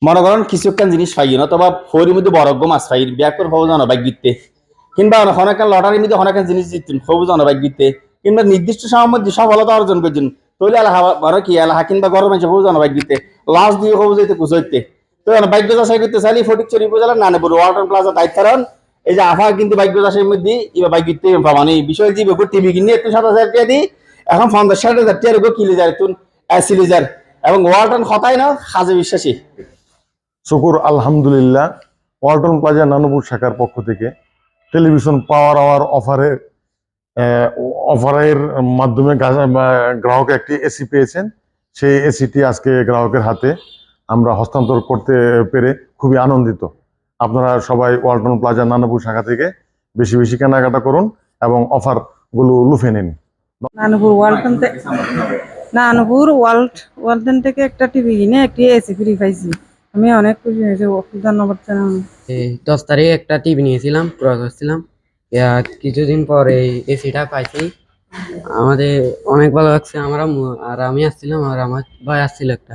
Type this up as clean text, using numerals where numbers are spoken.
মনে করেন কিছু একটা জিনিস পাই অথবা ফরির মধ্যে বরগ্য মাছ পাই ব্যাগ করে হবো জানো বাইক দিতে কিংবা অনেক লটারির মধ্যে অনেক জিনিস জিতুন হবো জানো বাইক দিতে কিংবা নির্দিষ্ট সময়ের মধ্যে সফলতা অর্জন করছেন তাহলে এলাহা বড় কি এলাহা কিংবা গরম মাসে হবো জানো বাইক দিতে লাস্ট দিয়ে হবো যেতে কুচইতে তো বাইক যাচাই করতে চাইলে ফটিকচুরি উপজেলার নানেপুর ওয়ালটন প্লাজা দায়িত্ব এই যে আফা কিন্তু বাইক যাচাইয়ের মধ্যে এবার বাইক দিতে মানে বিষয় যে টিভি কিনে একটু 7,000 টাকা দিই এখন 50-60,000 টাকা কিনে যায় তুন সিলিজার এবং ওয়ালটন হতাই না হাজে বিশ্বাসী। শুকুর আলহামদুলিল্লাহ, ওয়ালটন প্লাজা নানুপুর শাখার পক্ষ থেকে টেলিভিশন পাওয়ার আওয়ার অফারের মাধ্যমে গ্রাহক একটি এসি পেয়েছেন। সেই এসিটি আজকে গ্রাহকের হাতে আমরা হস্তান্তর করতে পেরে খুবই আনন্দিত। আপনারা সবাই ওয়ালটন প্লাজা নানুপুর শাখা থেকে বেশি বেশি কেনাকাটা করুন এবং অফারগুলো লুফে নিন। ওয়ালটন থেকে একটা টিভি কিনে একটি এসি ফ্রি পাইছি, আমি অনেক খুশি হয়েছি, ধন্যবাদ জানাই। 10 তারিখে একটা টিভি নিয়েছিলাম, ক্রয় করছিলাম। কিছুদিন পর এই এসিটা পাইছি, আমাদের অনেক ভালো লাগছে। আমরা আর আমি আসছিলাম আর আমার ভাই আসছিল একটা।